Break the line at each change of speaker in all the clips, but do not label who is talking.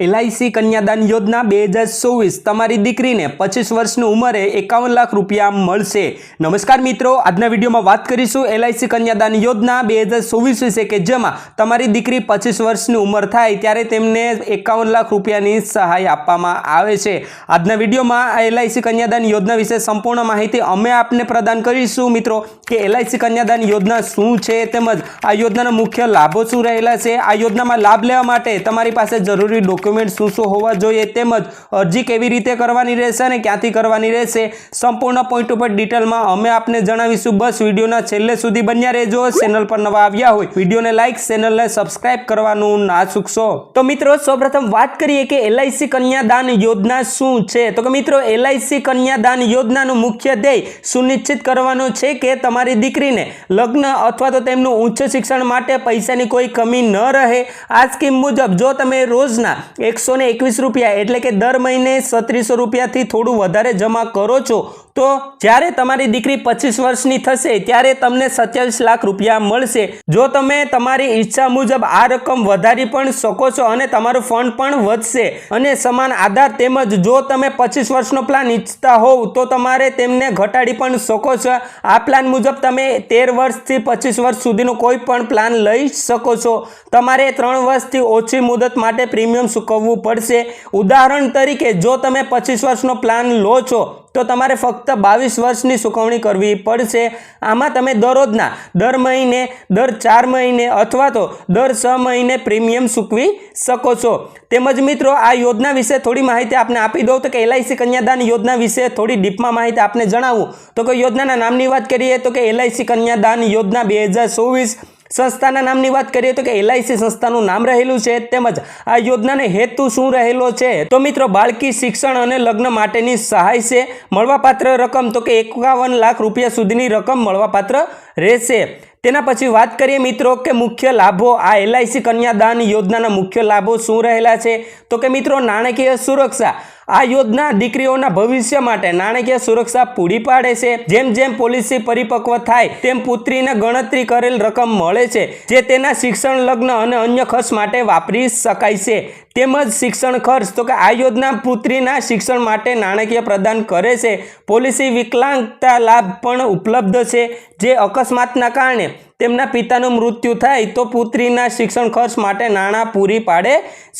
LIC કન્યાદાન યોજના 2024 તમારી દીકરીને 25 વર્ષની ઉંમરે 51 લાખ રૂપિયા મળશે। નમસ્કાર મિત્રો, આજના વિડીયોમાં વાત કરીશું LIC કન્યાદાન યોજના 2024 વિશે કે જેમાં તમારી દીકરી 25 વર્ષની ઉંમર થાય ત્યારે તેમને 51 લાખ રૂપિયાની સહાય આપવામાં આવે છે। આજના વિડીયોમાં LIC કન્યાદાન યોજના વિશે સંપૂર્ણ માહિતી અમે આપને પ્રદાન કરીશું મિત્રો કે LIC કન્યાદાન યોજના શું છે તેમજ આ યોજનાના મુખ્ય લાભો શું રહેલા છે, આ યોજનામાં લાભ લેવા માટે તમારી પાસે જરૂરી ડોક્યુમેન્ટ શું શું હોવા જોઈએ તેમજ અરજી કેવી રીતે કરવાની રહેશે અને ક્યાંથી કરવાની રહેશે સંપૂર્ણ પોઈન્ટ ઉપર ડિટેલમાં અમે આપને જણાવીશું। બસ વિડીયોના છેલ્લે સુધી બન્યા રહેજો। ચેનલ પર નવા આવ્યા હોય વિડીયોને લાઈક, ચેનલને સબસ્ક્રાઇબ કરવાનું ના ચૂકશો। તો મિત્રો સૌપ્રથમ વાત કરીએ કે LIC કન્યાદાન યોજના શું છે। તો કે મિત્રો LIC કન્યાદાન યોજનાનું મુખ્ય ધ્યેય સુનિશ્ચિત કરવાનો છે કે તમારી દીકરીને લગ્ન અથવા તો તેમનું ઉચ્ચ શિક્ષણ માટે પૈસાની કોઈ કમી ન રહે। આ સ્કીમ મુજબ જો તમે રોજના 121 રૂપિયા એટલે કે દર મહિને 3700 રૂપિયાથી થોડું વધારે જમા કરો છો તો જ્યારે તમારી દીકરી 25 વર્ષની થશે ત્યારે તમને 27 લાખ રૂપિયા મળશે। જો તમે તમારી ઈચ્છા મુજબ આ રકમ વધારી પણ શકો છો અને તમારું ફંડ પણ વધશે અને સમાન આધાર તેમજ જો તમે 25 વર્ષનો પ્લાન ઈચ્છતા હોવ તો તમારે તેમને ઘટાડી પણ શકો છો। આ પ્લાન મુજબ તમે 13 વર્ષથી 25 વર્ષ સુધીનો કોઈ પણ પ્લાન લઈ શકો છો। તમારે 3 વર્ષથી ઓછી મુદત માટે પ્રીમિયમ ચૂકવવું પડશે। ઉદાહરણ તરીકે જો તમે 25 વર્ષનો પ્લાન લો છો તો તમારે ફક્ત 22 વર્ષની ચૂકવણી કરવી પડશે। આમાં તમે દરરોજના દર મહિને, દર 4 મહિને અથવા તો દર 6 મહિને પ્રીમિયમ ચૂકવી શકો છો। તેમજ મિત્રો આ યોજના વિશે થોડી માહિતી આપને આપી દઉં તો કે LIC કન્યાદાન યોજના વિશે થોડી ડીપમાં માહિતી આપને જણાવું તો કે યોજનાના નામની વાત કરીએ તો કે LIC કન્યાદાન યોજના 2024। સંસ્થાના નામની વાત કરીએ તો કે LIC સંસ્થાનું નામ રહેલું છે। તેમજ આ યોજનાનો હેતુ શું રહેલો છે તો મિત્રો બાળકી શિક્ષણ અને લગ્ન માટેની સહાય છે। મળવાપાત્ર રકમ તો કે 51 લાખ રૂપિયા સુધીની રકમ મળવાપાત્ર રહેશે। તેના પછી વાત કરીએ મિત્રો કે મુખ્ય લાભો, આ LIC કન્યાદાન યોજનાના મુખ્ય લાભો શું રહેલા છે તો કે મિત્રો નાણાકીય સુરક્ષા। આ યોજના દીકરીઓના ભવિષ્ય માટે નાણાકીય સુરક્ષા પૂરી પાડે છે। જેમ જેમ પોલિસી પરિપક્વ થાય તેમ પુત્રીને ગણતરી કરેલ રકમ મળે છે જે તેના શિક્ષણ, લગ્ન અને અન્ય ખર્ચ માટે વાપરી શકાય છે। તેમજ શિક્ષણ ખર્ચ તો કે આ યોજના પુત્રીના શિક્ષણ માટે નાણાકીય પ્રદાન કરે છે। પોલિસી વિકલાંગતા લાભ પણ ઉપલબ્ધ છે જે અકસ્માતના કારણે તેમના પિતાનું મૃત્યુ થાય તો પુત્રીના શિક્ષણ ખર્ચ માટે નાણાં પૂરી પાડે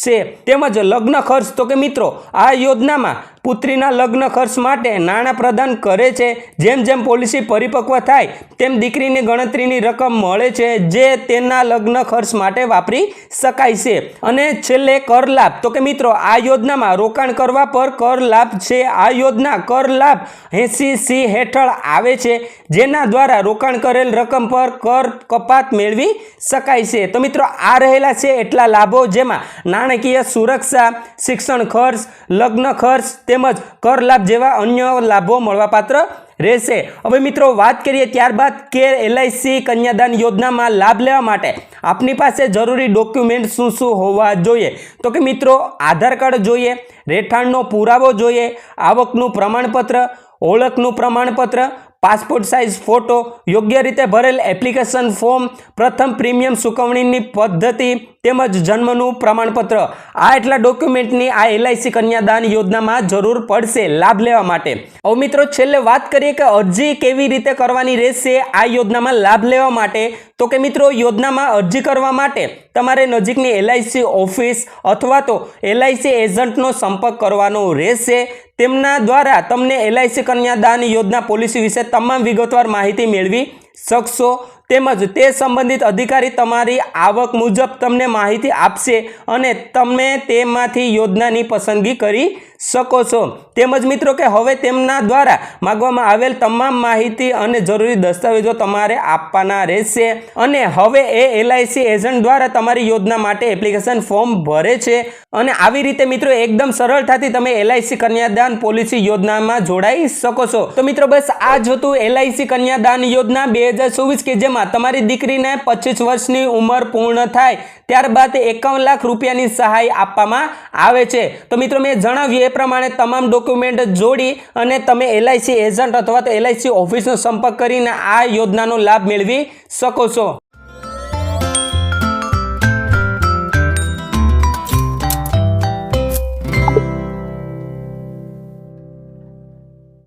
છે। તેમજ લગ્ન ખર્ચ તો કે મિત્રો આ યોજનામાં પુત્રીના લગ્ન ખર્ચ માટે નાણાં પ્રદાન કરે છે। જેમ જેમ પોલિસી પરિપક્વ થાય તેમ દીકરીની ગણતરીની રકમ મળે છે જે તેના લગ્ન ખર્ચ માટે વાપરી શકાય છે। અને છેલ્લે કર લાભ તો કે મિત્રો આ યોજનામાં રોકાણ કરવા પર કર લાભ છે। આ યોજના કર લાભ 80C હેઠળ આવે છે જેના દ્વારા રોકાણ કરેલ રકમ પર કર કપાત મેળવી શકાય છે। તો મિત્રો આ રહેલા છે એટલા લાભો જેમાં નાણાકીય સુરક્ષા, શિક્ષણ ખર્ચ, લગ્ન ખર્ચ તેમજ કર લાભ જેવા અન્ય લાભો મળવાપાત્ર રહેશે। હવે મિત્રો વાત કરીએ ત્યારબાદ કે LIC કન્યાદાન યોજનામાં લાભ લેવા માટે આપની પાસે જરૂરી ડોક્યુમેન્ટ શું શું હોવા જોઈએ તો કે મિત્રો આધાર કાર્ડ જોઈએ, રહેઠાણનો પુરાવો જોઈએ, આવકનું પ્રમાણપત્ર, ઓળખનું પ્રમાણપત્ર, પાસપોર્ટ સાઇઝ ફોટો, યોગ્ય રીતે ભરેલ એપ્લિકેશન ફોર્મ, પ્રથમ પ્રીમિયમ ચૂકવણીની પદ્ધતિ તેમજ જન્મનું પ્રમાણપત્ર। આ એટલા ડોક્યુમેન્ટની આ LIC કન્યાદાન યોજનામાં જરૂર પડશે લાભ લેવા માટે। હવે મિત્રો છેલ્લે વાત કરીએ કે અરજી કેવી રીતે કરવાની રહેશે આ યોજનામાં લાભ લેવા માટે તો કે મિત્રો યોજનામાં અરજી કરવા માટે તમારે નજીકની LIC ઓફિસ અથવા તો LIC એજન્ટનો સંપર્ક કરવાનો રહેશે। તેમના દ્વારા તમને LIC કન્યાદાન યોજના પોલિસી વિશે તમામ વિગતવાર માહિતી મેળવી શકશો। તેમજ તે સંબંધિત અધિકારી તમારી આવક મુજબ તમને માહિતી આપશે અને તમે તેમાંથી યોજનાની પસંદગી કરી શકો છો। તેમજ મિત્રો કે હવે તેમના દ્વારા માંગવામાં આવેલ તમામ માહિતી અને જરૂરી દસ્તાવેજો તમારે આપવાના રહેશે અને હવે એ LIC એજન્ટ દ્વારા તમારી યોજના માટે એપ્લિકેશન ફોર્મ ભરે છે અને આવી રીતે મિત્રો એકદમ સરળતાથી તમે LIC કન્યાદાન પોલિસી યોજનામાં જોડાઈ શકો છો। તો મિત્રો બસ આ જ હતું LIC કન્યાદાન યોજના 2024 કે જેમાં તમારી દીકરીને 25 વર્ષની ઉંમર પૂર્ણ થાય ત્યારબાદ 51 લાખ રૂપિયાની સહાય આપવામાં આવે છે। તો મિત્રો મેં જણાવ્યું એ પ્રમાણે તમામ ડોક્યુમેન્ટ જોડી અને તમે LIC એજન્ટ અથવા તો LIC ઓફિસનો સંપર્ક કરીને આ યોજનાનો લાભ મેળવી શકો છો।